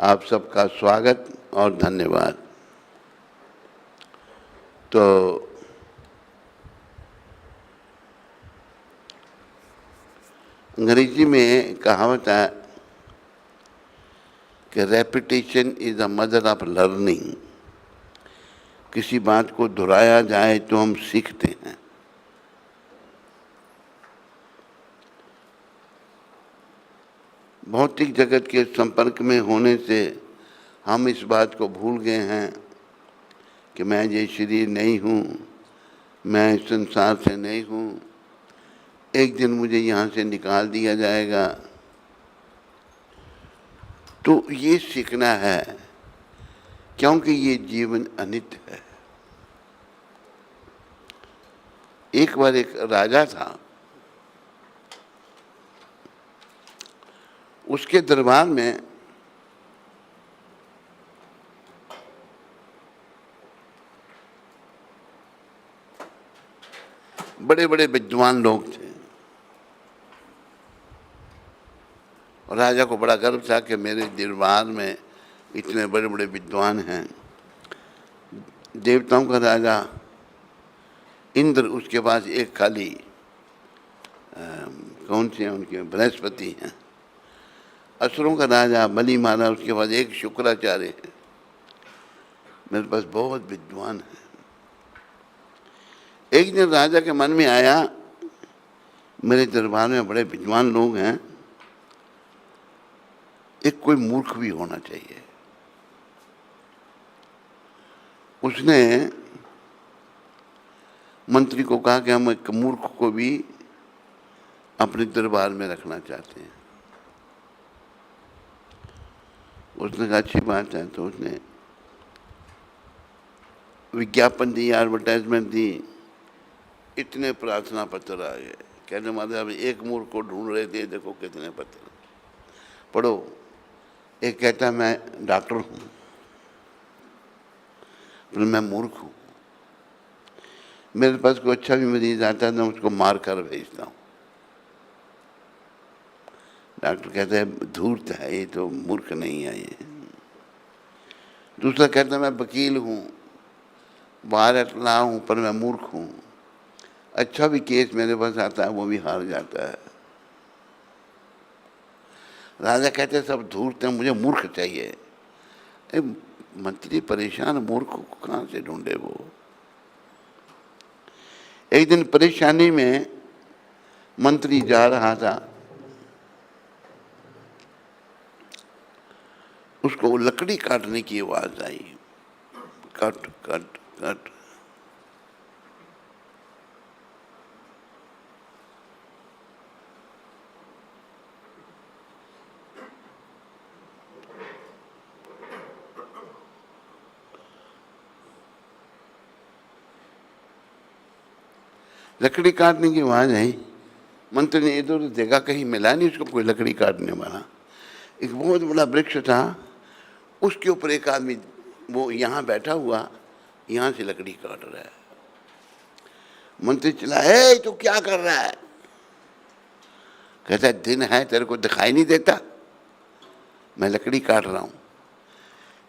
आप सबका स्वागत और धन्यवाद। तो अंग्रेजी में कहावत है कि repetition is the mother of learning. किसी बात को दोहराया जाए तो हम सीखते हैं। भौतिक जगत के संपर्क में होने से हम इस बात को भूल गए हैं कि मैं ये शरीर नहीं हूँ, मैं इस संसार से नहीं हूँ, एक दिन मुझे यहाँ से निकाल दिया जाएगा। तो ये सीखना है, क्योंकि ये जीवन अनित्य है। एक बार एक राजा था, उसके दरबार में बड़े बड़े विद्वान लोग थे और राजा को बड़ा गर्व था कि मेरे दरबार में इतने बड़े बड़े विद्वान हैं। देवताओं का राजा इंद्र, उसके पास एक खाली कौन से हैं उनके, बृहस्पति हैं। असुरों का राजा बलि महाराज, उसके पास एक शुक्राचार्य है। मेरे पास बहुत विद्वान हैं। एक दिन राजा के मन में आया, मेरे दरबार में बड़े विद्वान लोग हैं, एक कोई मूर्ख भी होना चाहिए। उसने मंत्री को कहा कि हम एक मूर्ख को भी अपने दरबार में रखना चाहते हैं। उसने कहा अच्छी बात है। तो उसने विज्ञापन दी, एडवर्टाइजमेंट दी, इतने प्रार्थना पत्र आ गए। कहने मतलब एक मूर्ख को ढूंढ रहे थे, देखो कितने पत्र, पढ़ो। एक कहता मैं डॉक्टर हूँ, पर मैं मूर्ख हूँ। मेरे पास कोई अच्छा भी मरीज आता है तो उसको मार कर भेजता हूँ। डॉक्टर कहता है धूर्त है ये, तो मूर्ख नहीं है ये। दूसरा कहता है मैं वकील हूँ, बाहर अटला हूँ, पर मैं मूर्ख हूँ। अच्छा भी केस मेरे पास आता है, वो भी हार जाता है। राजा कहते हैं सब धूर्त हैं, मुझे मूर्ख चाहिए। मंत्री परेशान, मूर्ख को कहाँ से ढूंढे वो। एक दिन परेशानी में मंत्री जा रहा था, उसको लकड़ी काटने की आवाज आई, कट कट कट। लकड़ी काटने की आवाज आई। मंत्री ने इधर उधर देखा, कहीं मिला नहीं उसको कोई लकड़ी काटने वाला। एक बहुत बड़ा वृक्ष था, उसके ऊपर एक आदमी वो यहाँ बैठा हुआ, यहाँ से लकड़ी काट रहा है। मंत्री चिल्ला, हे तू क्या कर रहा है? कहता है दिन है, तेरे को दिखाई नहीं देता, मैं लकड़ी काट रहा हूँ।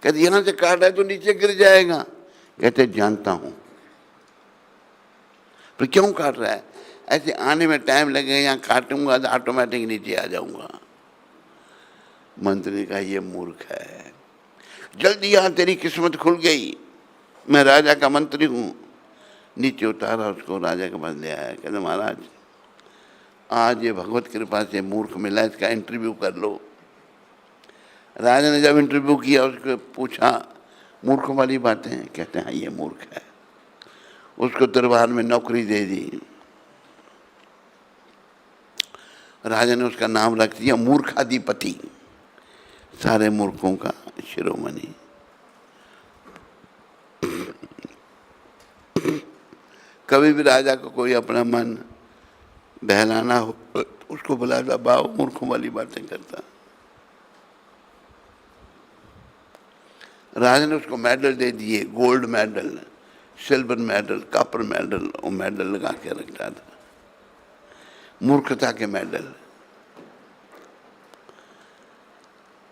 कहते यहाँ से काट रहा है तो नीचे गिर जाएगा। कहते जानता हूँ, पर क्यों काट रहा है? ऐसे आने में टाइम लगेगा, यहाँ काटूंगा तो ऑटोमेटिक नीचे आ जाऊंगा। मंत्री ने कहा ये मूर्ख है, जल्दी यहाँ, तेरी किस्मत खुल गई, मैं राजा का मंत्री हूँ। नीचे उतारा, उसको राजा के पास ले आया। कहते महाराज आज ये भगवत कृपा से मूर्ख मिला, इसका इंटरव्यू कर लो। राजा ने जब इंटरव्यू किया, उसको पूछा मूर्खों वाली बातें, कहते हैं ये मूर्ख है। उसको दरबार में नौकरी दे दी। राजा ने उसका नाम रख दिया मूर्खाधिपति, सारे मूर्खों का शिरोमणि। कभी भी राजा को कोई अपना मन बहलाना हो, उसको बुलाता, बाओ मूर्खों वाली बातें करता। राजा ने उसको मेडल दे दिए, gold medal, silver medal, copper medal, वो मेडल लगा के रखता था, मूर्खता के मेडल।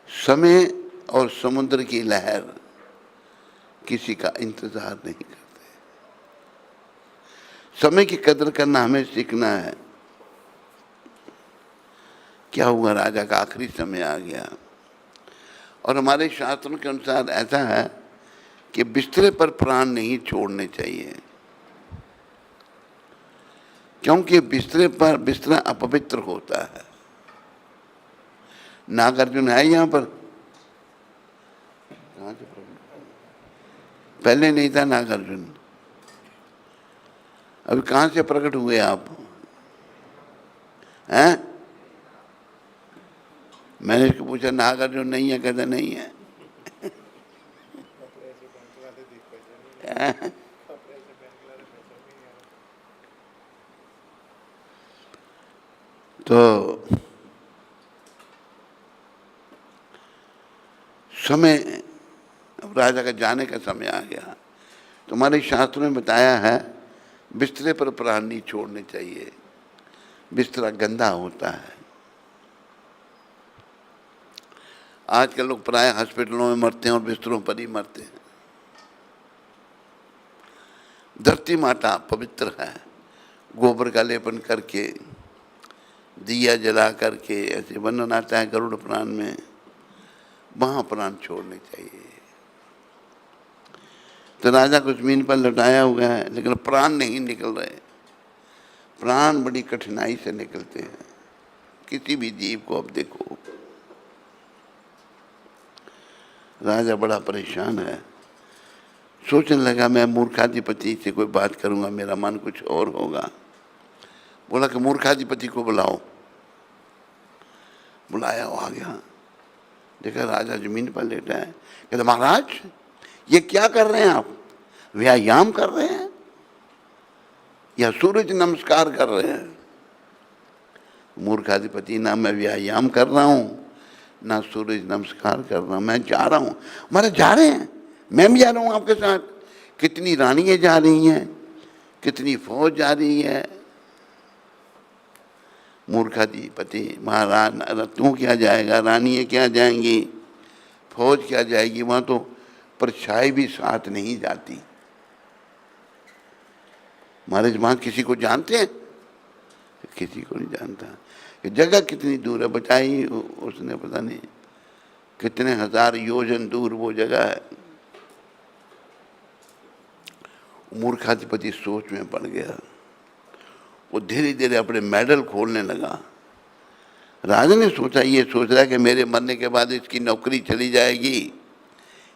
समय और समुद्र की लहर किसी का इंतजार नहीं करते। समय की कदर करना हमें सीखना है। क्या हुआ, राजा का आखिरी समय आ गया और हमारे शास्त्रों के अनुसार ऐसा है कि बिस्तरे पर प्राण नहीं छोड़ने चाहिए, क्योंकि बिस्तरा अपवित्र होता है। नागार्जुन है यहाँ पर? कहाँ से? पहले नहीं था नागार्जुन, अभी कहाँ से प्रकट हुए आप हैं? मैंने इसको पूछा नागार्जुन नहीं है, कहता नहीं है। तो समय, अब राजा का जाने का समय आ गया। तुम्हारे शास्त्रों में बताया है बिस्तरे पर प्राण नहीं छोड़ने चाहिए, बिस्तरा गंदा होता है। आजकल लोग प्राय हॉस्पिटलों में मरते हैं और बिस्तरों पर ही मरते हैं। धरती माता पवित्र है, गोबर का लेपन करके, दिया जला करके, ऐसे वर्णन आता है गरुड़ पुराण में, वहां प्राण छोड़ने चाहिए। तो राजा को जमीन पर लौटाया हुआ है, लेकिन प्राण नहीं निकल रहे। प्राण बड़ी कठिनाई से निकलते हैं, किसी भी जीव को अब देखो। राजा बड़ा परेशान है, सोचने लगा मैं मूर्खाधिपति से कोई बात करूंगा, मेरा मन कुछ और होगा। बोला कि मूर्खाधिपति को बुलाओ। बुलाया, वो आ गया। देखा राजा जमीन पर लेटा है। कहते महाराज ये क्या कर रहे हैं आप? व्यायाम कर रहे हैं या सूरज नमस्कार कर रहे हैं? मूर्खाधिपति, ना मैं व्यायाम कर रहा हूं ना सूरज नमस्कार कर रहा हूं, मैं जा रहा हूं। महाराज जा रहे हैं? मैं भी जा रहा हूं आपके साथ। कितनी रानियां जा रही हैं, कितनी फौज जा रही है। मूर्खाधिपति, महाराज तू क्या जाएगा, रानियां क्या जाएंगी, फौज क्या जाएगी, वहां तो परछाई भी साथ नहीं जाती। महाराज वहां किसी को जानते हैं? किसी को नहीं जानता। कि जगह कितनी दूर है बताई उसने, पता नहीं कितने हजार योजन दूर वो जगह है। मूर्खाधिपति सोच में पड़ गया। वो धीरे धीरे अपने मेडल खोलने लगा। राजा ने सोचा, ये सोच रहा है कि मेरे मरने के बाद इसकी नौकरी चली जाएगी,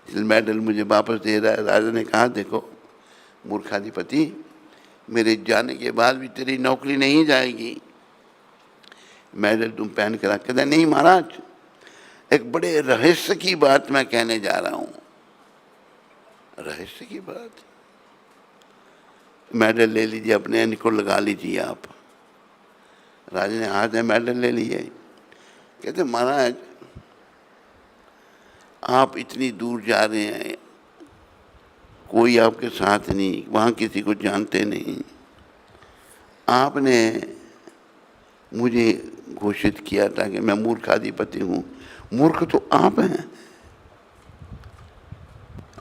इसलिए मेडल मुझे वापस दे रहा है। राजा ने कहा देखो मूर्खाधिपति, मेरे जाने के बाद भी तेरी नौकरी नहीं जाएगी, मेडल तुम पहन कर रख। कहता नहीं महाराज, एक बड़े रहस्य की बात मैं कहने जा रहा हूं। रहस्य की बात? मेडल ले लीजिए, अपने एन को लगा लीजिए आप। राजा ने हाथ में मेडल ले लिए। कहते महाराज आप इतनी दूर जा रहे हैं, कोई आपके साथ नहीं, वहाँ किसी को जानते नहीं, आपने मुझे घोषित किया था कि मैं मूर्खाधिपति हूँ। मूर्ख तो आप हैं,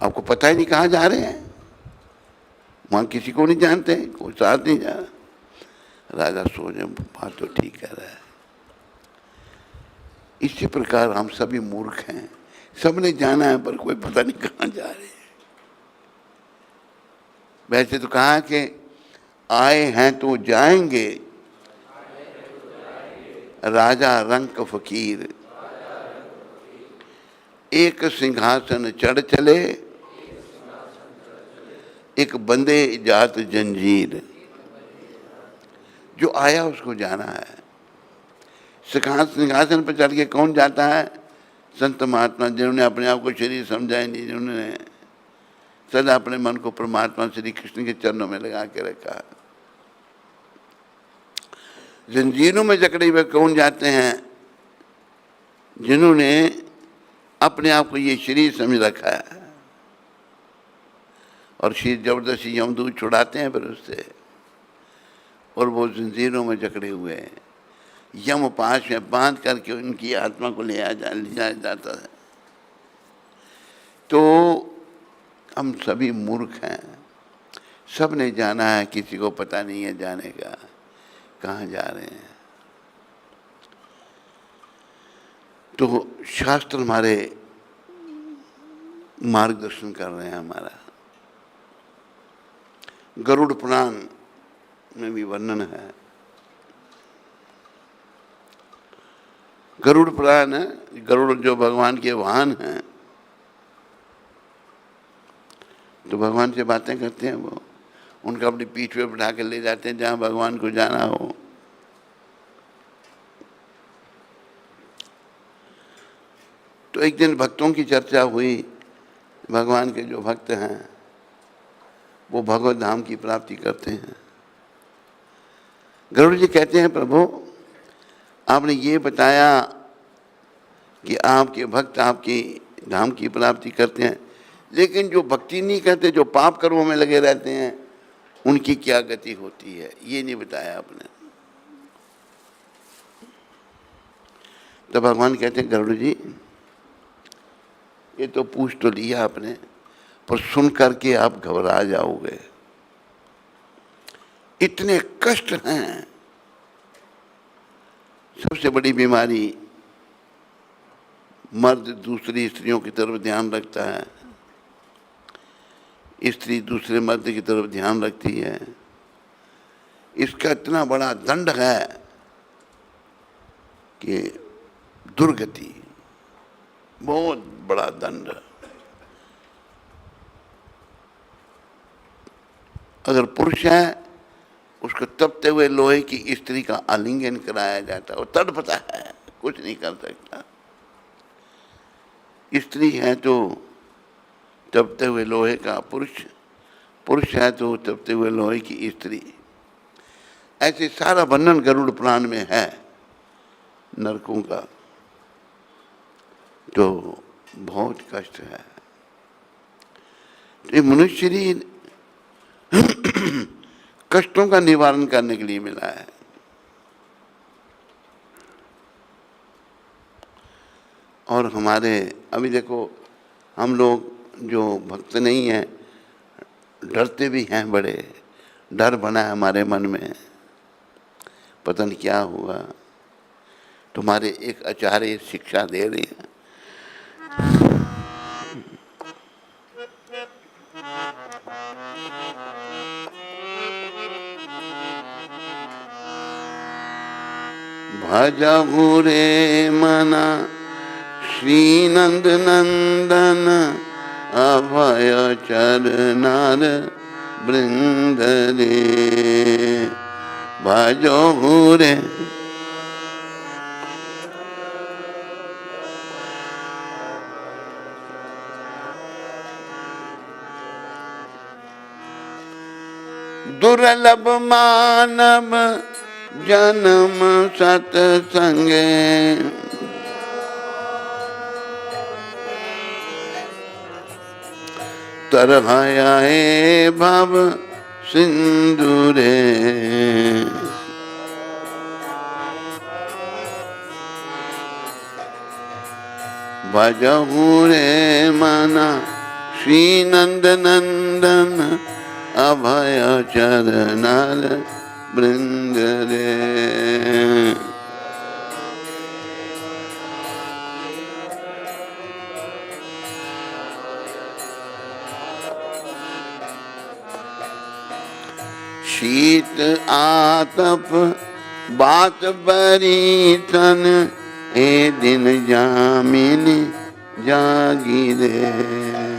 आपको पता ही नहीं कहाँ जा रहे हैं, वहाँ किसी को नहीं जानते, कोई साथ नहीं जा रहा। राजा सोचे बात तो ठीक कह रहा है। इसी प्रकार हम सभी मूर्ख हैं, सबने जाना है पर कोई पता नहीं कहाँ जा रहे हैं। वैसे तो कहा कि आए हैं तो जाएंगे, राजा रंक फकीर, एक सिंहासन चढ़ चले, एक बंदे जात जंजीर। जो आया उसको जाना है। सिंहासन पर चढ़ के कौन जाता है? संत महात्मा, जिन्होंने अपने आप को शरीर समझा ही नहीं, जिन्होंने सदा अपने मन को परमात्मा श्री कृष्ण के चरणों में लगा के रखा। जंजीरों में जकड़े हुए कौन जाते हैं? जिन्होंने अपने आप को ये शरीर समझ रखा है और शरीर जबरदस्ती यमदूत छुड़ाते हैं फिर उससे, और वो जंजीरों में जकड़े हुए हैं। यम पाश में बांध करके उनकी आत्मा को लिया जाता है। तो हम सभी मूर्ख हैं, सब ने जाना है, किसी को पता नहीं है जाने का कहाँ जा रहे हैं। तो शास्त्र हमारे मार्गदर्शन कर रहे हैं हमारा। गरुड़ पुराण में भी वर्णन है। गरुड़ पुराण है, गरुड़ जो भगवान के वाहन हैं, तो भगवान से बातें करते हैं वो, उनका अपनी पीठ पे बिठा के ले जाते हैं जहाँ भगवान को जाना हो। तो एक दिन भक्तों की चर्चा हुई, भगवान के जो भक्त हैं वो भगवत धाम की प्राप्ति करते हैं। गरुड़ जी कहते हैं, प्रभु आपने ये बताया कि आपके भक्त आपकी धाम की प्राप्ति करते हैं, लेकिन जो भक्ति नहीं करते, जो पाप कर्मों में लगे रहते हैं, उनकी क्या गति होती है, ये नहीं बताया आपने। तो भगवान कहते हैं, गरुड़ जी ये तो पूछ तो लिया आपने, पर सुन करके आप घबरा जाओगे। इतने कष्ट हैं। सबसे बड़ी बीमारी, मर्द दूसरी स्त्रियों की तरफ ध्यान रखता है, स्त्री दूसरे मर्द की तरफ ध्यान रखती है। इसका इतना बड़ा दंड है कि दुर्गति, बहुत बड़ा दंड। अगर पुरुष है, उसको तपते हुए लोहे की स्त्री का आलिंगन कराया जाता है, वो तड़पता है, कुछ नहीं कर सकता। स्त्री है तो तपते हुए लोहे का पुरुष, पुरुष है तो तपते हुए लोहे की स्त्री। ऐसे सारा वर्णन गरुड़ पुराण में है नरकों का। तो बहुत कष्ट है। तो ये मनुष्य शरीर कष्टों का निवारण करने के लिए मिला है। और हमारे अभी देखो, हम लोग जो भक्त नहीं हैं, डरते भी हैं, बड़े डर बना है हमारे मन में, पता नहीं क्या हुआ। तुम्हारे एक आचार्य शिक्षा दे रहे हैं, भजहु रे मना श्री नंद नंदन अभय चरनार वृंद रे। भजहु रे दुर्लभ मानव जन्म सत्संगे, तरहाए भव सिंधु रे। भजहु रे मना श्री नंद नंदन अभय चरनार वृंद रे। शीत आतप बात बरी तन, ए दिन जामिनी जागी रे।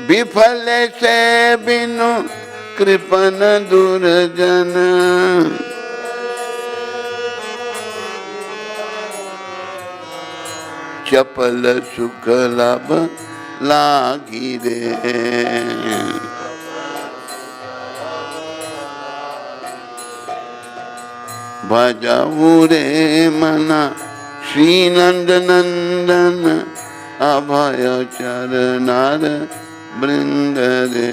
विफल से बिनु कृपन दुर्जन, चपल सुख लाभ लागी रे। भजहु रे मना श्री नंद नंदन अभय चरनार वृंद रे।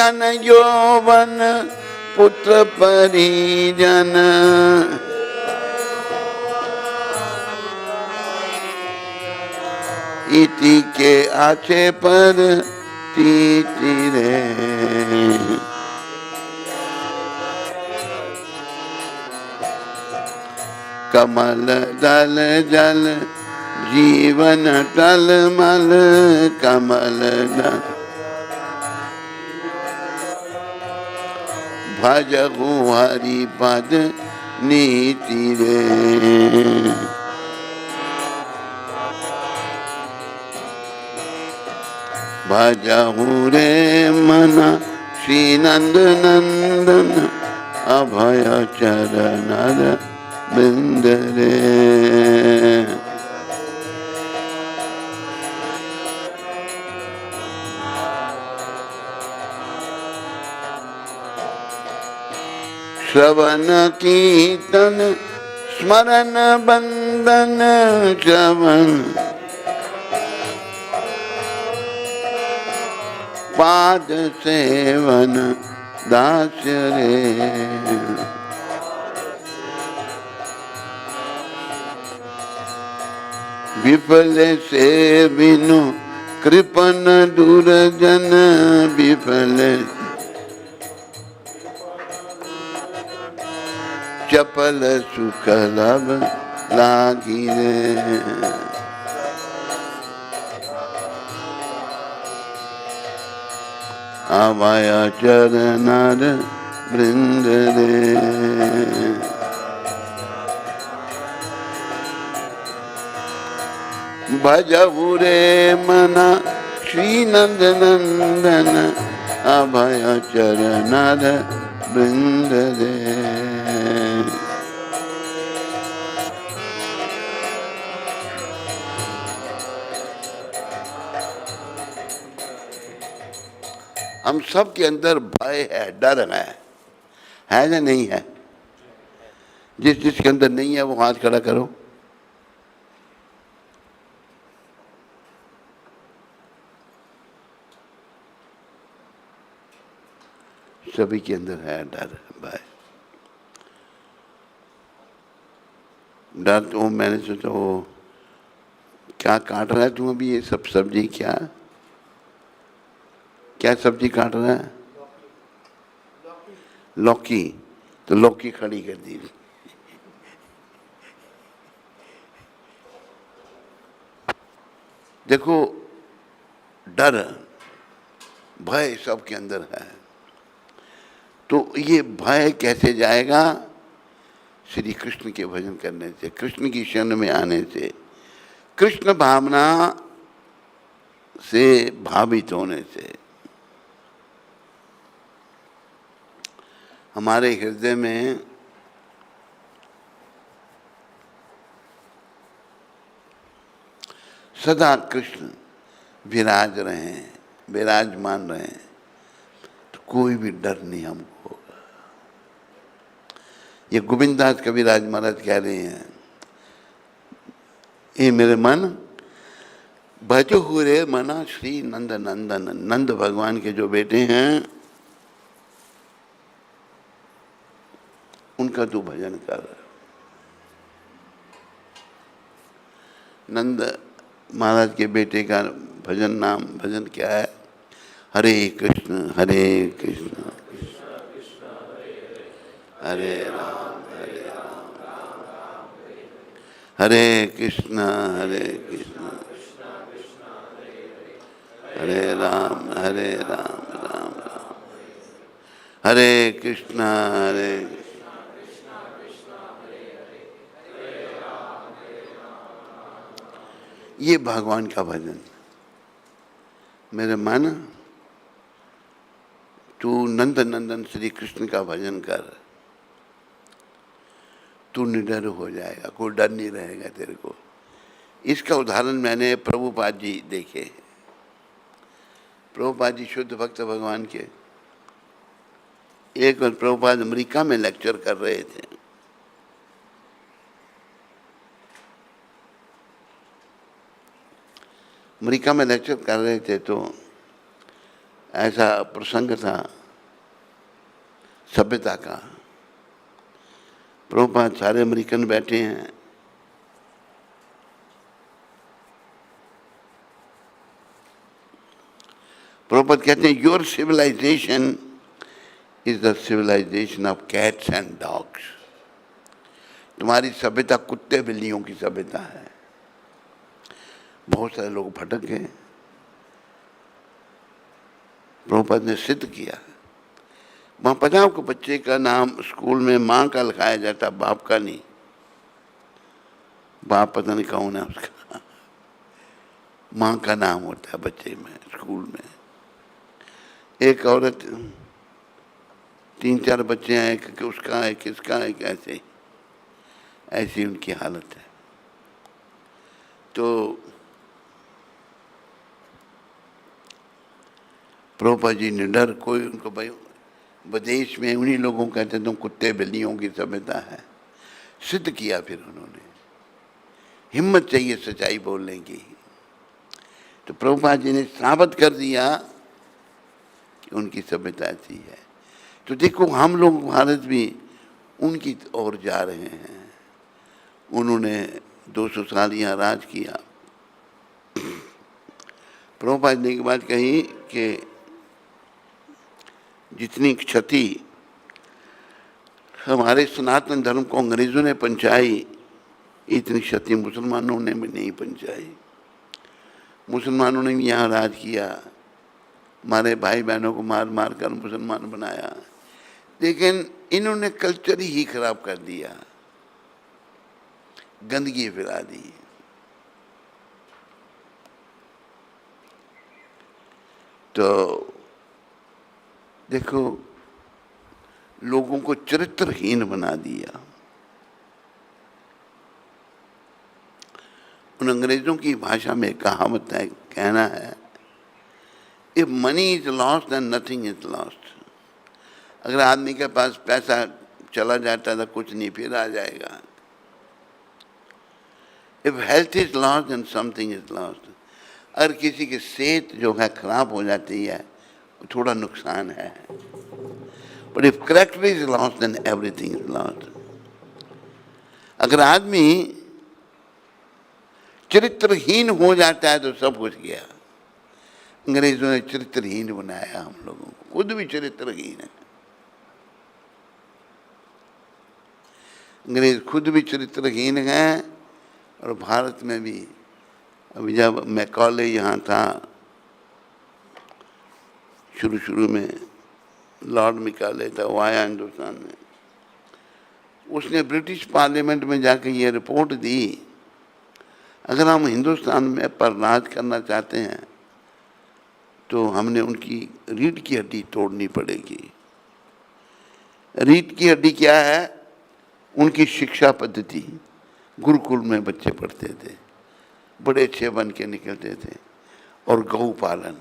धन यौवन पुत्र परिजन, इति के आछे पर तीतिरे। कमल दल जल जीवन टलमल, कमल दल भजहु हरि पद नीति रे। भजहु रे मना श्री नंद नंदन, अभय चरण बिंद रे। श्रवण कीर्तन स्मरण बंदन, श्रवण पाद सेवन दास्य रे। विफल से बिनु कृपन दुर्जन, विफल चपल सुख लब लागी रे। अभय चरण वृंद रे। भजहु रे मना श्री नंद नंदन, अभय चरण वृंद रे। हम सब के अंदर भय है, डर है या नहीं है? जिस जिसके अंदर नहीं है वो हाथ खड़ा करो। सभी के अंदर है डर, भय। डर तो मैंने सोचा वो क्या काट रहा है तू अभी, ये सब सब्जी क्या क्या सब्जी काट रहा है? लौकी। तो लौकी खड़ी कर दी। देखो डर भय सबके अंदर है। तो ये भय कैसे जाएगा? श्री कृष्ण के भजन करने से, कृष्ण की शरण में आने से, कृष्ण भावना से भावित होने से। हमारे हृदय में सदा कृष्ण विराज रहे हैं, विराजमान रहे हैं, तो कोई भी डर नहीं हमको होगा। ये गोविंददास कविराज महाराज कह रहे हैं, ये मेरे मन भजो हुए मना श्री नंद नंदन। नंद भगवान के जो बेटे हैं उनका तू भजन कर। नंद महाराज के बेटे का भजन क्या है? हरे कृष्ण हरे कृष्ण हरे राम हरे कृष्ण हरे कृष्ण हरे राम राम राम हरे कृष्ण हरे। ये भगवान का भजन। मेरे मन तू नंद नंदन श्री कृष्ण का भजन कर, तू निडर हो जाएगा, कोई डर नहीं रहेगा तेरे को। इसका उदाहरण मैंने प्रभुपाद जी देखे। प्रभुपाद जी शुद्ध भक्त भगवान के। एक बार प्रभुपाद अमेरिका में लेक्चर कर रहे थे। अमेरिका में लेक्चर कर रहे थे तो ऐसा प्रसंग था सभ्यता का। प्रभुपाद सारे अमेरिकन बैठे हैं, प्रभुपाद कहते हैं your civilisation is the civilisation of cats and dogs. तुम्हारी सभ्यता कुत्ते बिल्लियों की सभ्यता है। बहुत सारे लोग भटक गए, प्रभुपाद ने सिद्ध किया। वहां पता आपको बच्चे का नाम स्कूल में माँ का लिखाया जाता, बाप का नहीं। बाप पता नहीं कौन है उसका, माँ का नाम होता है बच्चे में स्कूल में। एक औरत, 3-4 बच्चे हैं, एक उसका है, किसका है, कैसे, ऐसी उनकी हालत है। तो प्रभुपाद जी ने डर, कोई उनको भाई विदेश में उन्हीं लोगों कहते तुम कुत्ते बिल्लियों की सभ्यता है, सिद्ध किया। फिर उन्होंने हिम्मत चाहिए सच्चाई बोलने की, तो प्रभुपाद जी ने साबित कर दिया कि उनकी सभ्यता ऐसी है। तो देखो हम लोग भारत भी उनकी ओर जा रहे हैं। उन्होंने 200 साल यहाँ राज किया। प्रभुपाद ने एक बात कही कि जितनी क्षति हमारे सनातन धर्म को अंग्रेजों ने पहुंचाई, इतनी क्षति मुसलमानों ने भी नहीं पहुंचाई। मुसलमानों ने भी यहाँ राज किया, हमारे भाई बहनों को मार मार कर मुसलमान बनाया, लेकिन इन्होंने कल्चर ही खराब कर दिया, गंदगी फैला दी। तो देखो लोगों को चरित्रहीन बना दिया। उन अंग्रेजों की भाषा में कहावत है, कहना है, if money is lost then nothing is lost. अगर आदमी के पास पैसा चला जाता तो कुछ नहीं, फिर आ जाएगा। If health is lost then something is lost. अगर किसी की सेहत जो है खराब हो जाती है, थोड़ा नुकसान है। But if character is lost then everything is lost. अगर आदमी चरित्रहीन हो जाता है तो सब कुछ गया। अंग्रेजों ने चरित्रहीन बनाया हम लोगों को, खुद भी चरित्रहीन है। अंग्रेज खुद भी चरित्रहीन हैं, और भारत में भी। अभी जब मैकॉले यहाँ था शुरू में, लॉर्ड मैकॉले था, वो आया हिंदुस्तान में, उसने ब्रिटिश पार्लियामेंट में जाकर ये रिपोर्ट दी, अगर हम हिंदुस्तान में पर राज करना चाहते हैं तो हमने उनकी रीढ़ की हड्डी तोड़नी पड़ेगी। रीढ़ की हड्डी क्या है? उनकी शिक्षा पद्धति। गुरुकुल में बच्चे पढ़ते थे, बड़े अच्छे बन के निकलते थे। और गौ पालन।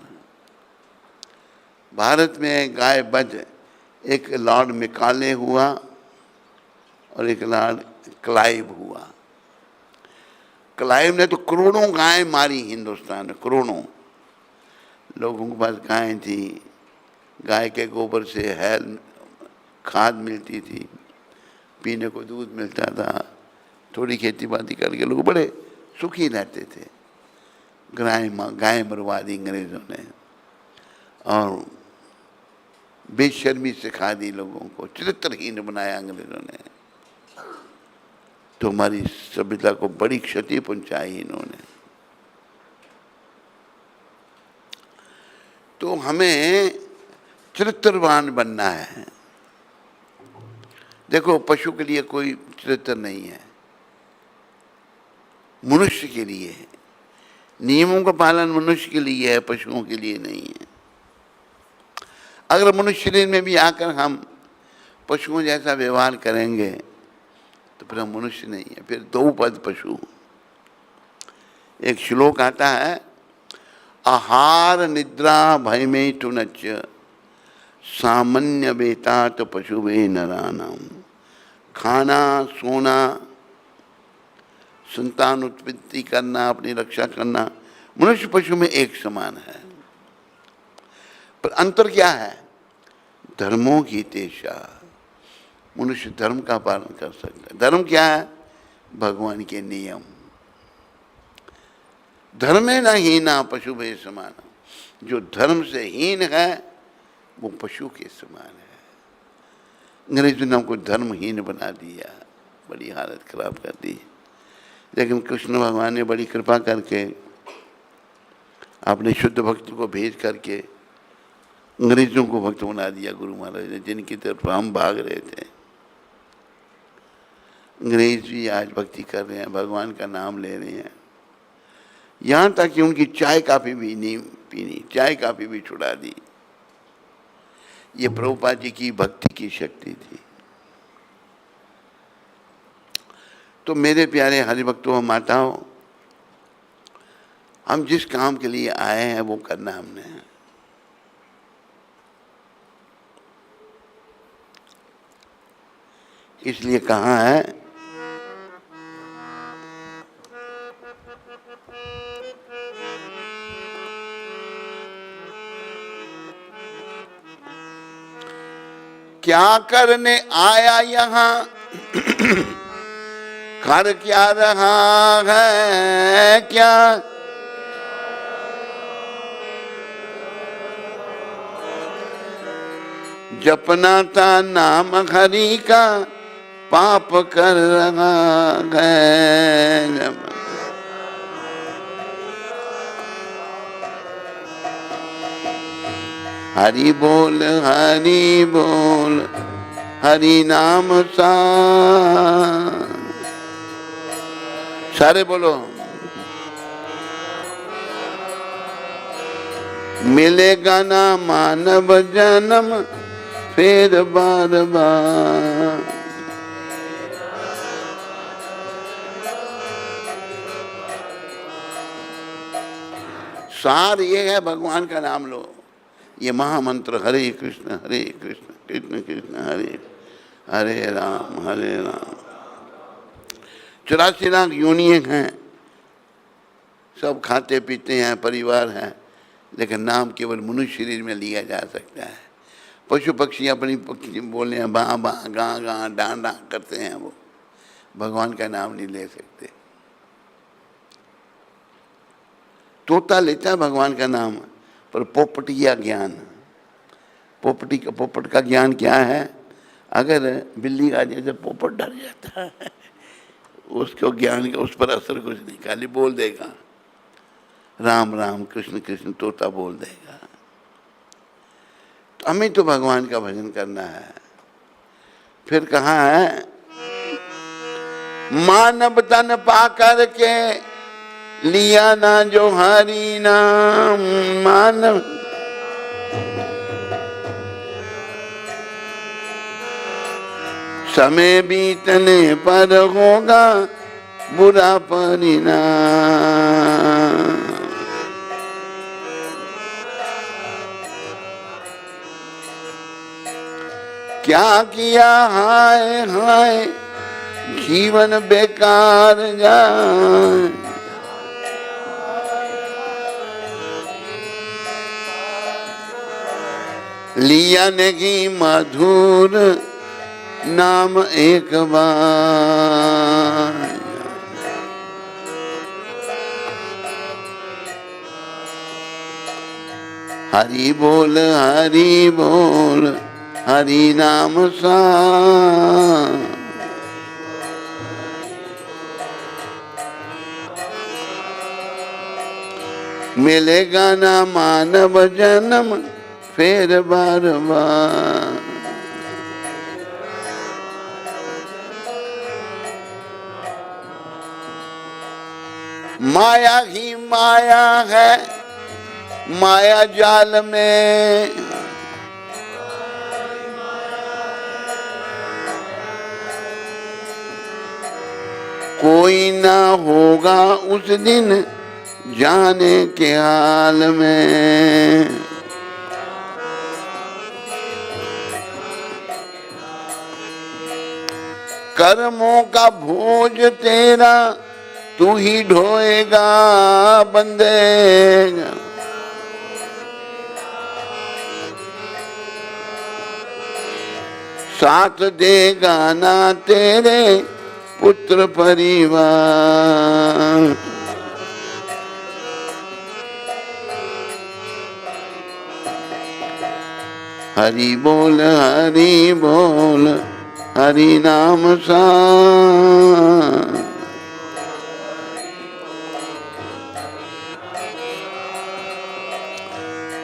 भारत में गाय बज, एक लॉर्ड मैकाले हुआ और एक लॉर्ड क्लाइव हुआ। क्लाइव ने तो करोड़ों गाय मारी हिंदुस्तान में, करोड़ों लोगों के पास गायें थी। गाय के गोबर से हैल खाद मिलती थी, पीने को दूध मिलता था, थोड़ी खेती बाड़ी करके लोग बड़े सुखी रहते थे। गाय मरवा दी अंग्रेजों ने, और बेशर्मी सिखा दी लोगों को, चरित्रहीन बनाया अंग्रेजों ने। तो हमारी सभ्यता को बड़ी क्षति पहुंचाई इन्होंने। तो हमें चरित्रवान बनना है। देखो पशु के लिए कोई चरित्र नहीं है, मनुष्य के लिए है। नियमों का पालन मनुष्य के लिए है, पशुओं के लिए नहीं है। अगर मनुष्य शरीर में भी आकर हम पशुओं जैसा व्यवहार करेंगे तो फिर हम मनुष्य नहीं है, फिर दो पद पशु। एक श्लोक आता है, आहार निद्रा भय में टुनच सामान्य बेता तो पशु वे नरानाम। खाना, सोना, संतान उत्पत्ति करना, अपनी रक्षा करना मनुष्य पशु में एक समान है। पर अंतर क्या है? धर्मों की तेषा, मनुष्य धर्म का पालन कर सकता है। धर्म क्या है? भगवान के नियम। धर्मे न हीना पशु भे समान, जो धर्म से हीन है वो पशु के समान है। अंग्रेजों ने हमको धर्महीन बना दिया, बड़ी हालत खराब कर दी। लेकिन कृष्ण भगवान ने बड़ी कृपा करके अपने शुद्ध भक्त को भेज करके अंग्रेजों को भक्त बना दिया गुरु महाराज ने, जिनकी तरफ हम भाग रहे थे। अंग्रेज भी आज भक्ति कर रहे हैं, भगवान का नाम ले रहे हैं। यहाँ तक कि उनकी चाय काफ़ी भी नहीं पीनी, चाय काफ़ी भी छुड़ा दी। ये प्रभुपाद जी की भक्ति की शक्ति थी। तो मेरे प्यारे हरिभक्तों, माताओं, हम जिस काम के लिए आए हैं वो करना हमने है। इसलिए कहा है क्या करने आया यहाँ, कर क्या रहा है क्या, जपना था नाम हरि का, पाप कर रहा है। हरि बोल हरि नाम सा, सारे बोलो। मिलेगा ना मानव जन्म फिर बार बार, सार ये है भगवान का नाम लो। ये महामंत्र हरे कृष्ण कृष्ण कृष्ण हरे हरे राम 84 लाख योनियाँ हैं, सब खाते पीते हैं, परिवार है, लेकिन नाम केवल मनुष्य शरीर में लिया जा सकता है। पशु पक्षी अपनी बोले हैं बाँ बाँ गाँ गाँ डाँ डाँ करते हैं, वो भगवान का नाम नहीं ले सकते। तोता लेता है भगवान का नाम, पर पोपटिया ज्ञान, पोपट का ज्ञान क्या है? अगर बिल्ली आ जाए तो पोपट डर जाता है, उसको ज्ञान का उस पर असर कुछ नहीं, खाली बोल देगा राम राम कृष्ण कृष्ण, तोता बोल देगा। तो हमें तो भगवान का भजन करना है। फिर कहा है मानव तन पा करके लिया ना जो हरि नाम, मानव समय बीतने पर होगा बुरा परिणाम। क्या किया हाय हाय जीवन बेकार जाए, लिया नहीं मधुर नाम एक बार। हरि बोल हरि नाम सा, मिलेगा ना मानव जन्म फिर बार बार। माया ही माया है, माया जाल में कोई ना होगा उस दिन जाने के हाल में। कर्मों का बोझ तेरा तू ही ढोएगा बंदे, साथ देगा ना तेरे पुत्र परिवार। हरि बोल हरि नाम सार।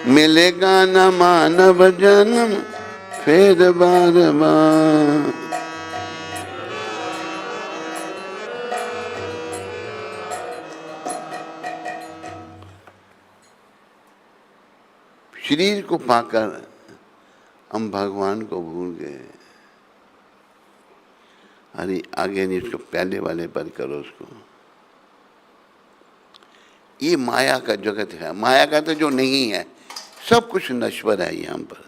मिलेगा न मानव जन्म फिर बार बार। शरीर को पाकर हम भगवान को भूल गए। अरे आगे नहीं, उसको पहले वाले पर करो उसको। ये माया का जगत है। माया का तो जो नहीं है, सब कुछ नश्वर है यहाँ पर।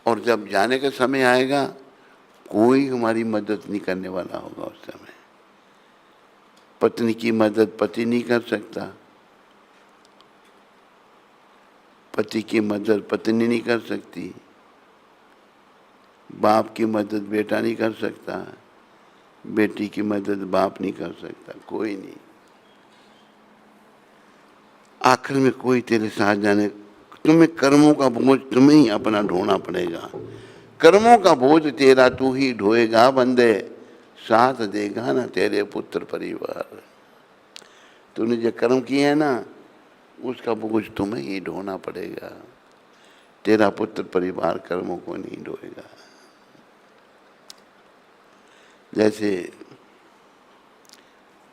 और जब जाने का समय आएगा, कोई हमारी मदद नहीं करने वाला होगा उस समय। पत्नी की मदद पति नहीं कर सकता, पति की मदद पत्नी नहीं कर सकती, बाप की मदद बेटा नहीं कर सकता, बेटी की मदद बाप नहीं कर सकता, कोई नहीं। आखिर में कोई तेरे साथ जाने, तुम्हें कर्मों का बोझ तुम्हें ही अपना ढोना पड़ेगा। कर्मों का बोझ तेरा तू ही ढोएगा बंदे, साथ देगा ना तेरे पुत्र परिवार। तूने जो कर्म किए हैं ना, उसका बोझ तुम्हें ही ढोना पड़ेगा। तेरा पुत्र परिवार कर्मों को नहीं ढोएगा। जैसे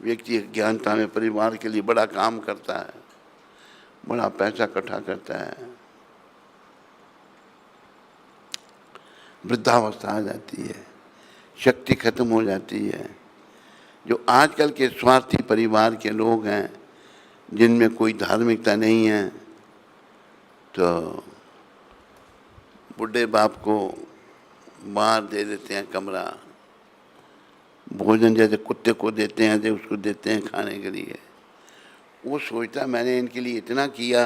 व्यक्ति ज्ञानता में परिवार के लिए बड़ा काम करता है, बड़ा पैसा इकट्ठा करता है, वृद्धावस्था आ जाती है, शक्ति खत्म हो जाती है। जो आजकल के स्वार्थी परिवार के लोग हैं, जिनमें कोई धार्मिकता नहीं है, तो बुढ़े बाप को बाहर दे देते हैं कमरा, भोजन जैसे कुत्ते को देते हैं जैसे उसको देते हैं खाने के लिए। वो सोचता मैंने इनके लिए इतना किया,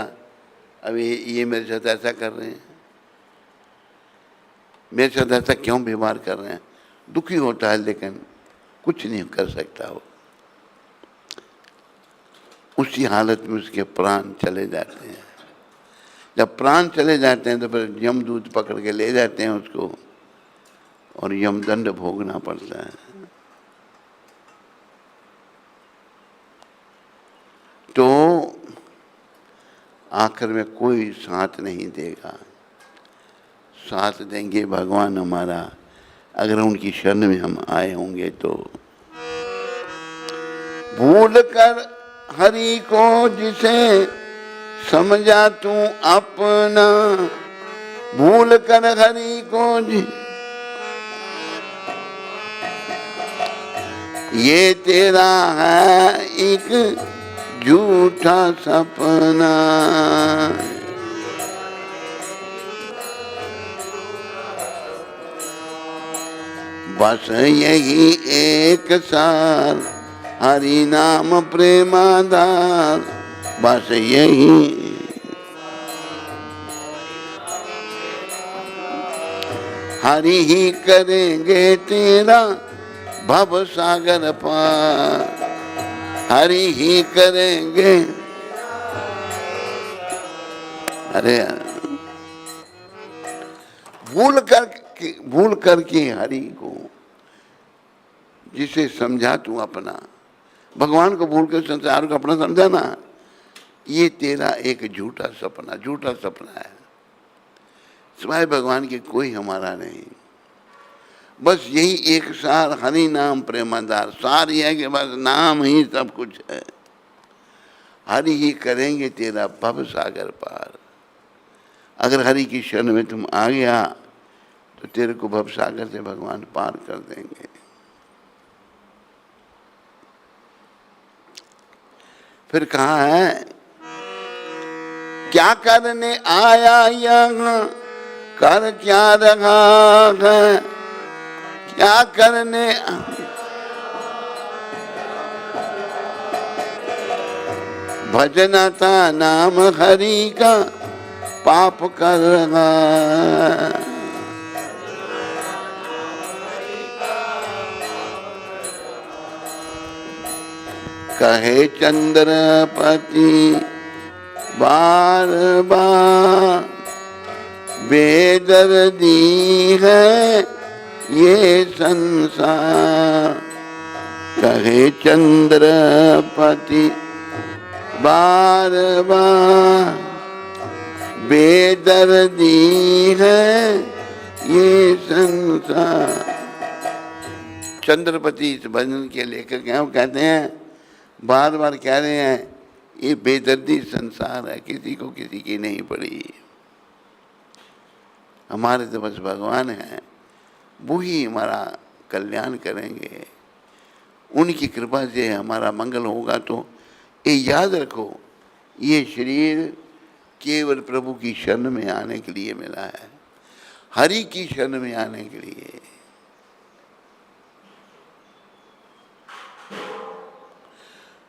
अब ये मेरे साथ ऐसा कर रहे हैं, मेरे साथ ऐसा क्यों व्यवहार कर रहे हैं। दुखी होता है, लेकिन कुछ नहीं कर सकता वो। उसी हालत में उसके प्राण चले जाते हैं। जब प्राण चले जाते हैं तो फिर यमदूत पकड़ के ले जाते हैं उसको, और यमदंड भोगना पड़ता है। तो आखिर में कोई साथ नहीं देगा। साथ देंगे भगवान हमारा, अगर उनकी शरण में हम आए होंगे तो। भूल कर हरि को जिसे समझा तू अपना, भूल कर हरि को ये तेरा है एक झूठा सपना। बस यही एक सार हरि नाम प्रेमाधार, बस यही हरि ही करेंगे तेरा भव सागर पार, हरि ही करेंगे। अरे भूल करके हरि को जिसे समझा तू अपना, भगवान को भूल कर संसार को अपना समझा ना, ये तेरा एक झूठा सपना है। सिवाय भगवान के कोई हमारा नहीं। बस यही एक सार हरि नाम प्रेमाधार। सार यह है कि बस नाम ही सब कुछ है। हरि ही करेंगे तेरा भव सागर पार। अगर हरि की शरण में तुम आ गया तो तेरे को भव सागर से भगवान पार कर देंगे। फिर कहा है, क्या करने आया यहाँ, कर क्या रहा है, क्या करने भजना था नाम हरि का, पाप कर रहा। कहे चंद्रपति बार बार, बेदर्दी है ये संसार। कहे चंद्रपति बार बार, बेदर्दी है ये संसार। चंद्रपति इस भजन के लेखक हैं, वो कहते हैं, बार बार कह रहे हैं, ये बेदर्दी संसार है, किसी को किसी की नहीं पड़ी। हमारे तो बस भगवान हैं, वो ही हमारा कल्याण करेंगे, उनकी कृपा से हमारा मंगल होगा। तो ये याद रखो, ये शरीर केवल प्रभु की शरण में आने के लिए मिला है, हरि की शरण में आने के लिए।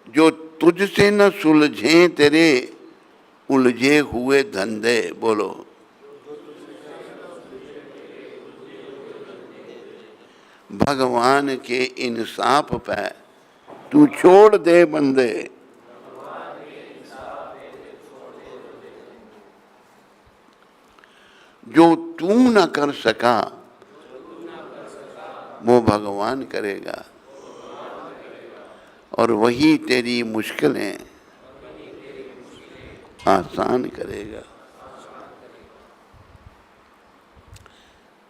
जो तुझसे न सुलझे तेरे उलझे हुए धंधे, बोलो, भगवान के इंसाफ पे तू छोड़ दे बंदे। जो तू न कर सका वो भगवान करेगा, और वही तेरी मुश्किलें आसान करेगा।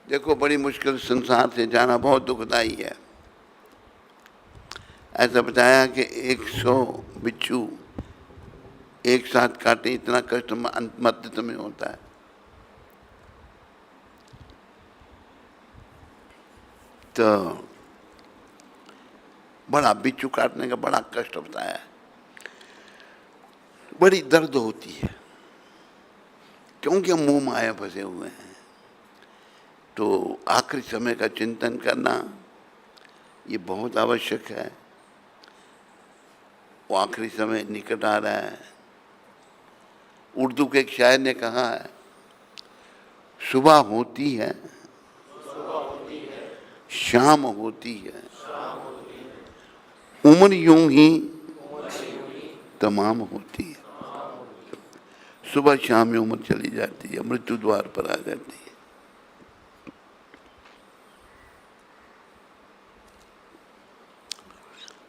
देखो, बड़ी मुश्किल संसार से जाना बहुत दुखदाई है। ऐसा बताया कि 100 बिच्छू एक साथ काटे, इतना कष्ट मध्य में होता है। तो बड़ा बिच्छू काटने का बड़ा कष्ट होता है, बड़ी दर्द होती है, क्योंकि हम मोह माया फंसे हुए हैं। तो आखिरी समय का चिंतन करना ये बहुत आवश्यक है। वो आखिरी समय निकट आ रहा है। उर्दू के एक शायर ने कहा है, सुबह होती है, शाम होती है, उम्र यूं ही तमाम होती है। सुबह शाम में उम्र चली जाती है, मृत्यु द्वार पर आ जाती है।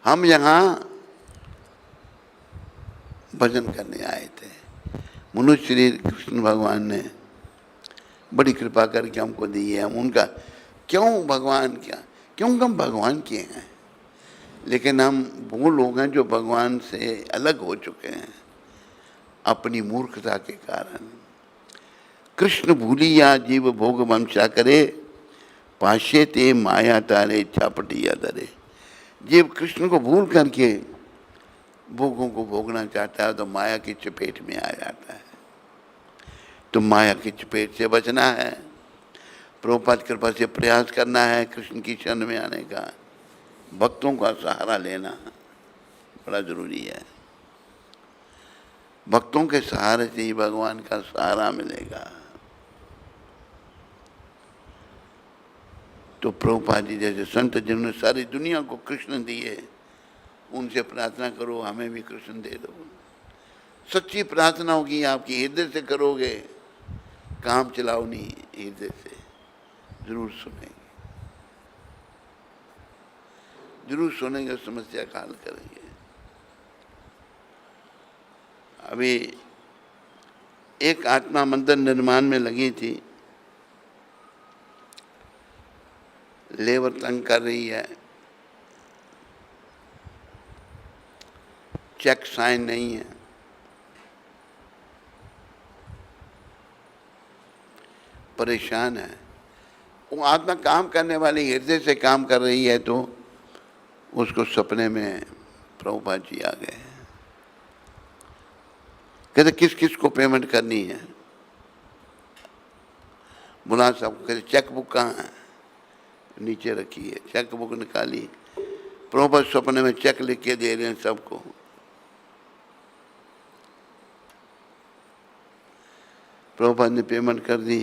हम यहाँ भजन करने आए थे। मनुष्य शरीर कृष्ण भगवान ने बड़ी कृपा करके हमको दी है। हम उनका क्यों भगवान क्या, क्योंकि हम भगवान के हैं, लेकिन हम वो लोग हैं जो भगवान से अलग हो चुके हैं अपनी मूर्खता के कारण। कृष्ण भूलिया जीव भोग वंशा करे, पाशे ते माया तारे छापटिया दरे। जीव कृष्ण को भूल करके भोगों को भोगना चाहता है तो माया की चपेट में आ जाता है। तो माया की चपेट से बचना है, प्रभुपाद कृपा से प्रयास करना है, कृष्ण की शरण में आने का, भक्तों का सहारा लेना बड़ा जरूरी है। भक्तों के सहारे से ही भगवान का सहारा मिलेगा। तो प्रभुपाद जी जैसे संत जिन्होंने सारी दुनिया को कृष्ण दिए, उनसे प्रार्थना करो हमें भी कृष्ण दे दो। सच्ची प्रार्थना होगी, आपकी हृदय से करोगे, काम चलाओ नहीं, हृदय से जरूर सुनेंगे, जरूर सुनेंगे, समस्या का हल करेंगे। अभी एक आत्मा मंदिर निर्माण में लगी थी, लेबर तंग कर रही है, चेक साइन नहीं है, परेशान है। वो आत्मा काम करने वाली हृदय से काम कर रही है, तो उसको सपने में प्रभुपाद जी आ गए। कहते किस किस को पेमेंट करनी है? बुला साहब कहते चेक बुक कहाँ है? नीचे रखी है। चेक बुक निकाली, प्रभुपाद सपने में चेक लिख के दे रहे हैं सबको। प्रभुपाद ने पेमेंट कर दी।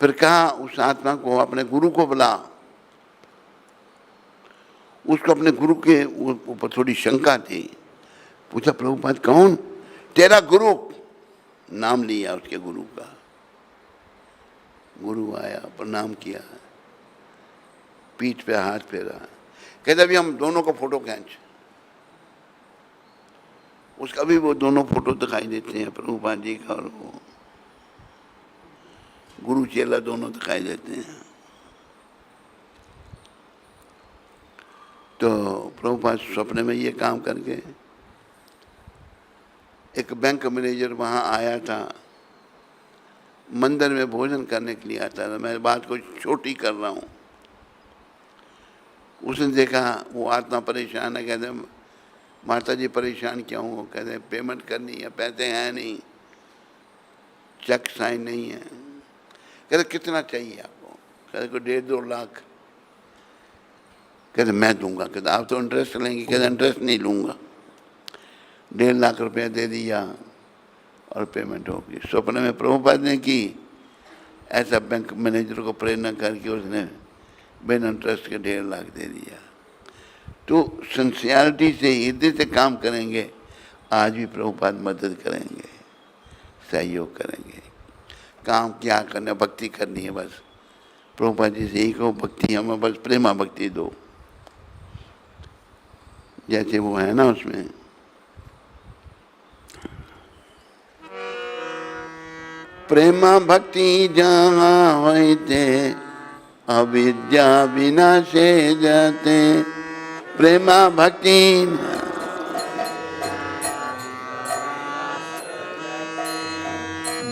फिर कहा उस आत्मा को अपने गुरु को बुला। उसको अपने गुरु के ऊपर थोड़ी शंका थी। पूछा, प्रभुपाद कौन? तेरा गुरु। नाम लिया उसके गुरु का। गुरु आया, प्रणाम किया, पीठ पे हाथ फेरा, कहते अभी हम दोनों का फोटो खींच। उसका भी वो दोनों फोटो दिखाई देते हैं, प्रभुपाद जी का और वो गुरु चेला दोनों दिखाई देते हैं। तो प्रभुपाद स्वप्न में ये काम करके, एक बैंक मैनेजर वहाँ आया था, मंदिर में भोजन करने के लिए आता था। मैं बात को छोटी कर रहा हूँ। उसने देखा वो आत्मा परेशान है, कहते माता जी परेशान क्यों हो? कहते पेमेंट करनी है, पैसे हैं नहीं, चेक साइन नहीं है। कहते कितना चाहिए आपको? कहते को 1.5-2 लाख। कहते मैं दूंगा। कहते आप तो इंटरेस्ट लेंगे। कहते इंटरेस्ट नहीं लूँगा। 1.5 लाख रुपया दे दिया और पेमेंट होगी। स्वप्न में प्रभुपाद ने की। ऐसा बैंक मैनेजर को प्रेरणा करके उसने बिना इंटरेस्ट के 1.5 लाख दे दिया। तो सिंसियरिटी से, हृदय से काम करेंगे, आज भी प्रभुपाद मदद करेंगे, सहयोग करेंगे। काम क्या करना, भक्ति करनी है बस। प्रभुपाद जी से यही कहो, भक्ति हमें बस प्रेमा भक्ति दो, जैसे वो है ना उसमें। प्रेमा भक्ति जहाँ होते, अविद्या विनाशे जाते। प्रेमा भक्ति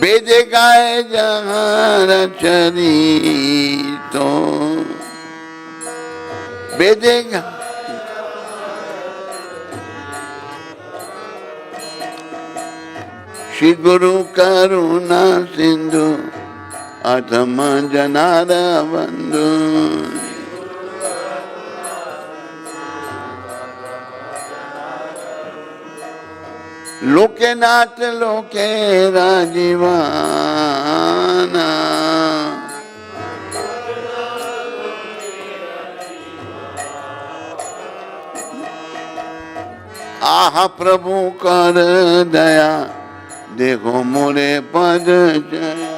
वेद गाए जहाँ रचरी, तो वेद श्री गुरु करुणा सिंधु, अधम जनार बंधु। लोके नाथ लोके राजीवाना। आह प्रभु कर दया, देखो मोरे पद जया।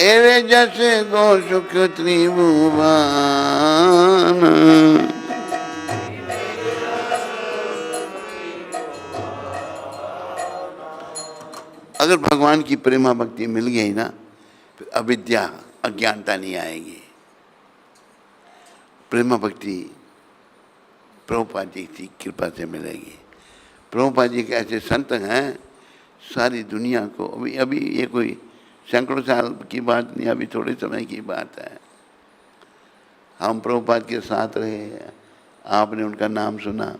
एवे जैसे गो सुख त्रिभुवन। अगर भगवान की प्रेमा भक्ति मिल गई ना, फिर अविद्या अज्ञानता नहीं आएगी। प्रेमा भक्ति प्रभुपाद जी की कृपा से मिलेगी। प्रभुपाद जी के ऐसे संत हैं, सारी दुनिया को, अभी ये कोई सैकड़ों साल की बात नहीं, अभी थोड़े समय की बात है। हम प्रभुपाद के साथ रहे, आपने उनका नाम सुना,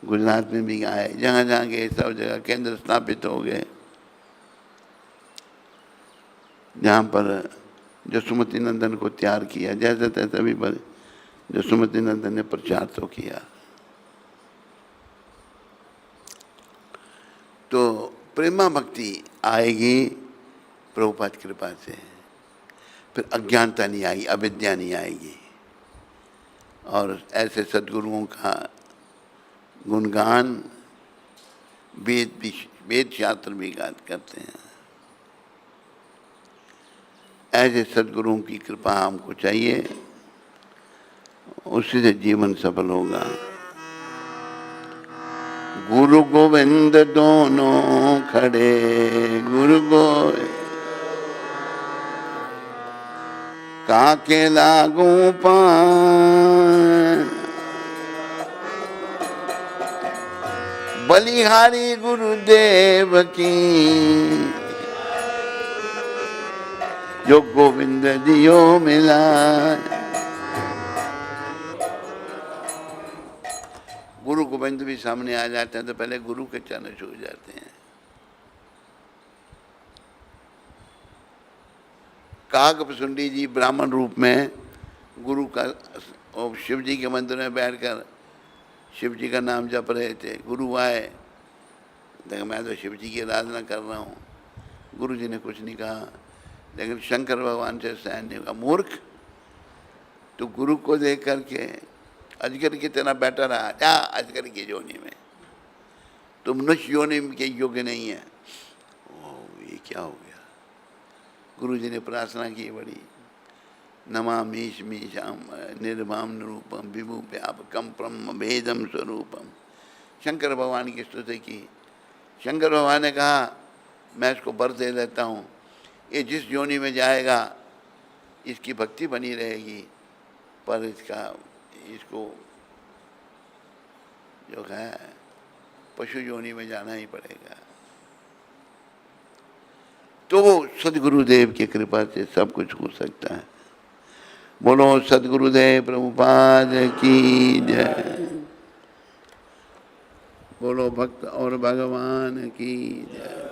गुजरात में भी आए, जहाँ जहाँ गए सब जगह केंद्र स्थापित हो गए। जहाँ पर जसुमती नंदन को तैयार किया, जैसे तैसे भी पर जसुमती नंदन ने प्रचार तो किया। तो प्रेमा भक्ति आएगी प्रभुपाद कृपा से, फिर अज्ञानता नहीं आएगी, अविद्या नहीं आएगी। और ऐसे सद्गुरुओं का गुणगान वेद शास्त्र भी गात करते हैं। ऐसे सद्गुरुओं की कृपा हमको चाहिए, उसी से जीवन सफल होगा। गुरु गोविंद दोनों खड़े, गुरु गोविंद काके लागू पान। बलिहारी गुरुदेव की, जो गोविंद दियो मिला। गुरु गोविंद भी सामने आ जाते हैं तो पहले गुरु के चरण छू जाते हैं। काकभुसुंडी जी ब्राह्मण रूप में गुरु का, शिव जी के मंदिर में बैठकर शिव जी का नाम जप रहे थे। गुरु आए, देखा मैं तो शिव जी की आराधना कर रहा हूँ। गुरु जी ने कुछ नहीं कहा, लेकिन शंकर भगवान से सहन नहीं होगा। मूर्ख, तो गुरु को देख करके अजगर की तरह बैठा रहा, जा अजगर की योनि में, तुम मनुष्य योनि के योग्य नहीं है। ओ ये क्या हो गया। गुरु जी ने प्रार्थना की बड़ी, नमामीश मीशाम निर्भाम निरूपम विभु व्यापकम ब्रह्म भेदम स्वरूपम। शंकर भगवान की स्तुति की। शंकर भगवान ने कहा मैं इसको वर दे देता हूँ, ये जिस योनि में जाएगा इसकी भक्ति बनी रहेगी, पर इसको जो है पशु योनि में जाना ही पड़ेगा। तो सदगुरुदेव की कृपा से सब कुछ हो सकता है। बोलो सदगुरुदेव प्रभुपाद की जय। बोलो भक्त और भगवान की जय।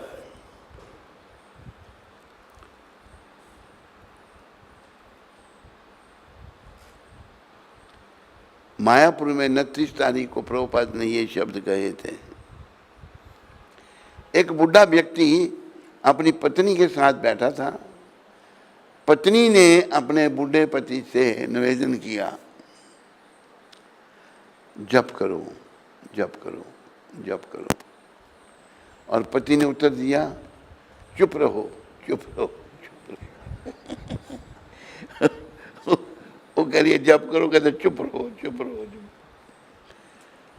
मायापुर में 29 तारीख को प्रभुपाद ने ये शब्द कहे थे। एक बुढ़ा व्यक्ति अपनी पत्नी के साथ बैठा था। पत्नी ने अपने बूढ़े पति से निवेदन किया, जप करो जप करो जप करो। और पति ने उत्तर दिया, चुप रहो चुप रहो चुप रहो। वो कह रही है जप करो, कहते चुप रहो चुप रहो।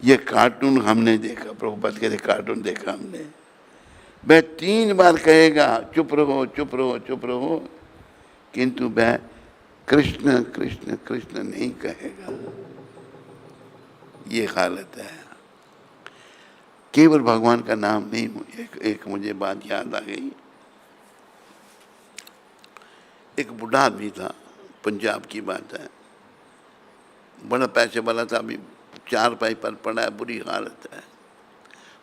ये कार्टून हमने देखा, प्रभुपाद कहते कार्टून देखा हमने। वह 3 बार कहेगा चुप रहो चुप रहो चुप रहो, किंतु वह कृष्ण कृष्ण कृष्ण नहीं कहेगा। ये हालत है। केवल भगवान का नाम नहीं। एक मुझे बात याद आ गई। एक बूढ़ा आदमी था, पंजाब की बात है, बड़ा पैसे वाला था, अभी 4 पाई पर पड़ा है, बुरी हालत है,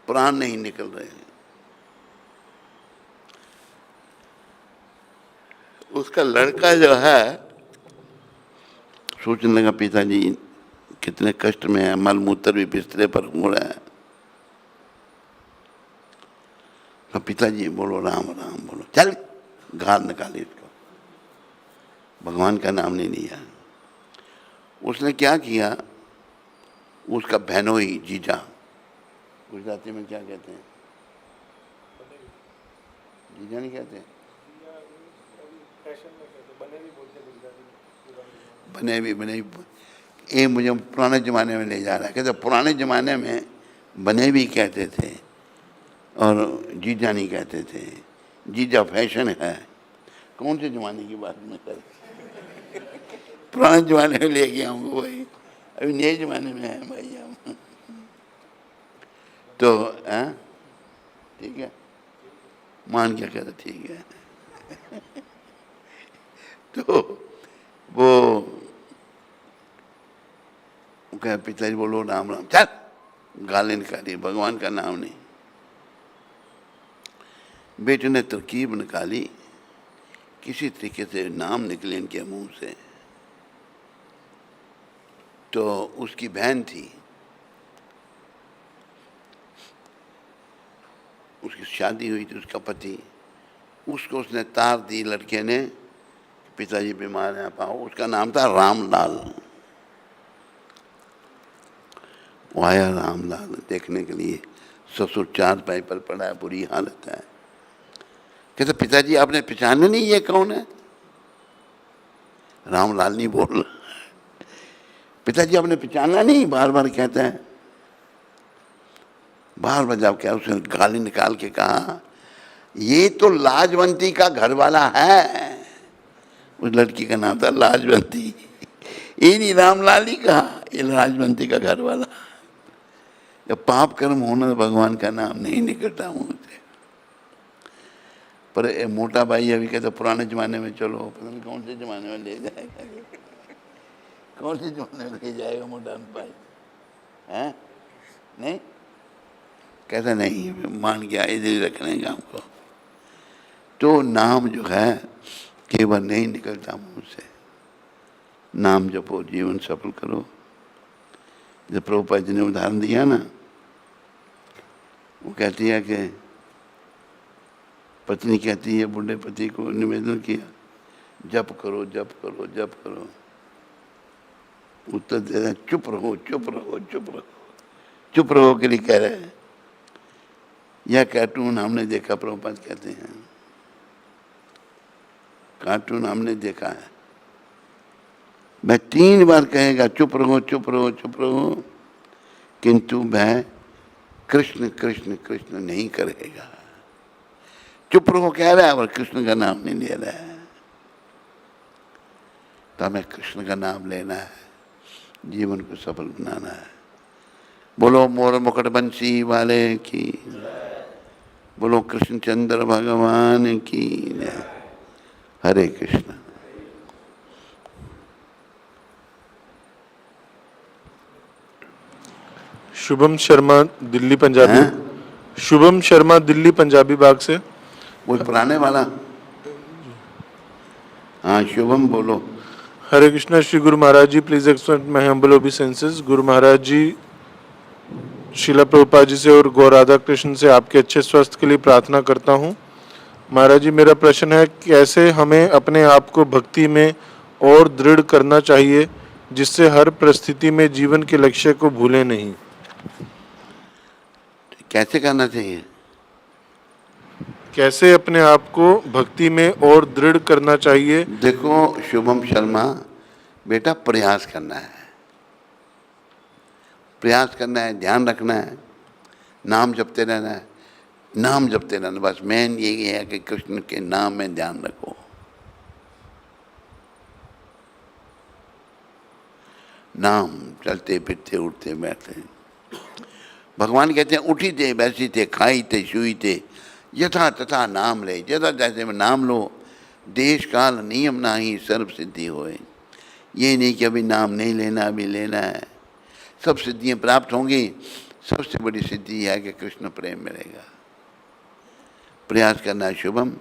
प्राण नहीं निकल रहे हैं। उसका लड़का जो है सोचने लगा पिताजी कितने कष्ट में है, मल मूत्र भी बिस्तरे पर हो रहा है। तो पिताजी बोलो राम राम बोलो, चल गाल निकाली इसको, भगवान का नाम नहीं लिया। उसने क्या किया, उसका बहनोई जीजा, गुजराती में क्या कहते हैं, जीजा नहीं कहते, बने भी ये मुझे पुराने ज़माने में ले जा रहा है। कहते पुराने ज़माने में बने भी कहते थे और जीजा नहीं कहते थे। जीजा फैशन है। कौन से ज़माने की बात में कर, पुराने ज़माने में ले गया हूँ भाई, अभी नए ज़माने में है भाई हम। तो ठीक है, मान क्या कहते, ठीक है। तो वो कह पिताजी बोलो राम राम, चल गाली निकाली, भगवान का नाम नहीं। बेटे ने तरकीब निकाली, किसी तरीके से नाम निकले इनके मुंह से। तो उसकी बहन थी, उसकी शादी हुई थी, उसका पति, उसको उसने तार दी लड़के ने, पिताजी बीमार हैं पाओ। उसका नाम था रामलाल। वो आया रामलाल देखने के लिए, ससुर 4 पाई पर पड़ा है, बुरी हालत है। कहते पिताजी आपने पहचाना नहीं ये कौन है? रामलाल नहीं बोल रहा। पिताजी आपने पहचाना नहीं, बार बार कहते हैं। बार बार जब क्या, उसने गाली निकाल के कहा, ये तो लाजवंती का घर वाला है। उस लड़की का नाम था लाजवंती। ये नहीं रामलाल ही कहा, ये लाजवंती का घर वाला। जब पाप कर्म होना तो भगवान का नाम नहीं निकलता मुँह से। पर ये मोटा भाई अभी कहते पुराने जमाने में चलो, पता नहीं कौन से जमाने में ले जाएगा, कौन से जमाने में ले जाएगा मोटा भाई, हैं? नहीं कहता नहीं, मान गया इधर ही रखने का हमको। तो नाम जो है केवल नहीं निकलता मुँह से। नाम जपो, जीवन सफल करो। जब प्रभुपाद जी ने उदाहरण दिया ना, वो कहती है कि पत्नी कहती है बूढ़े पति को निवेदन किया, जप करो जप करो जप करो। उत्तर दे रहे चुप रहो चुप रहो चुप रहो, चुप रहो के लिए कह रहे हैं। यह कार्टून हमने देखा, प्रभुपाद कहते हैं कार्टून हमने देखा है। वह 3 बार कहेगा चुप रहो चुप रहो चुप रहो, किंतु वह कृष्ण कृष्ण कृष्ण नहीं करेगा। चुप रहो कह रहा है और कृष्ण का नाम नहीं ले रहा है। तो हमें कृष्ण का नाम लेना है, जीवन को सफल बनाना है। बोलो मोर मुकुट बंसी वाले की, बोलो कृष्णचंद्र भगवान की। हरे कृष्ण। शुभम शर्मा दिल्ली पंजाबी। शुभम शर्मा दिल्ली पंजाबी बाग से। वो पुराने वाला। हाँ शुभम बोलो। हरे कृष्णा। श्री गुरु महाराज जी, please accept my humble obeisances. Guru Maharaj जी, शिला प्रभुपाद जी से और गौर राधा कृष्ण से आपके अच्छे स्वास्थ्य के लिए प्रार्थना करता हूँ। महाराज जी, मेरा प्रश्न है, कैसे हमें अपने आप को भक्ति में और दृढ़ करना चाहिए जिससे हर परिस्थिति में जीवन के लक्ष्य को भूलें नहीं। कैसे करना चाहिए? कैसे अपने आप को भक्ति में और दृढ़ करना चाहिए? देखो शुभम शर्मा बेटा, प्रयास करना है, प्रयास करना है, ध्यान रखना है, नाम जपते रहना है, नाम जपते रहना। बस मेन यही है कि कृष्ण के नाम में ध्यान रखो। नाम चलते फिरते उठते बैठते। भगवान कहते हैं उठी थे बैसी थे खाई थे छुई थे, यथा तथा नाम ले। जैसा जैसे में नाम लो, देश काल नियम नाही सर्व सिद्धि होए। ये नहीं कि अभी नाम नहीं लेना, अभी लेना है। सब सिद्धियाँ प्राप्त होंगी। सबसे बड़ी सिद्धि है कि कृष्ण प्रेम मिलेगा। प्रयास करना है शुभम,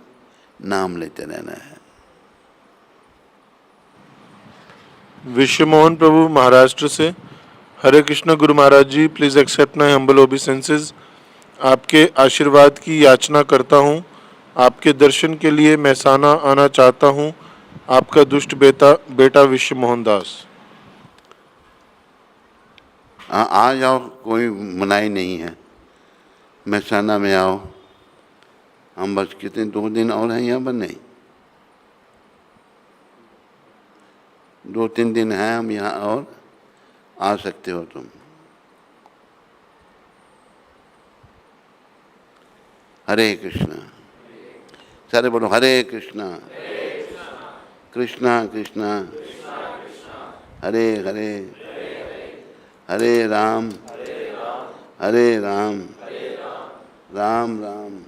नाम लेते रहना है। विश्वमोहन प्रभु महाराष्ट्र से। हरे कृष्ण गुरु महाराज जी, please accept my humble obeisances. आपके आशीर्वाद की याचना करता हूँ। आपके दर्शन के लिए महसाना आना चाहता हूँ। आपका दुष्ट बेटा विश्वमोहन दास। आ जाओ, कोई मनाही नहीं है। महसाना में आओ। हम बस कितने 2 दिन और हैं यहाँ पर? नहीं, 2-3 दिन हैं हम यहाँ और आ सकते हो तुम। हरे कृष्णा। सारे बोलो हरे कृष्णा कृष्णा कृष्णा हरे हरे, हरे राम हरे राम राम राम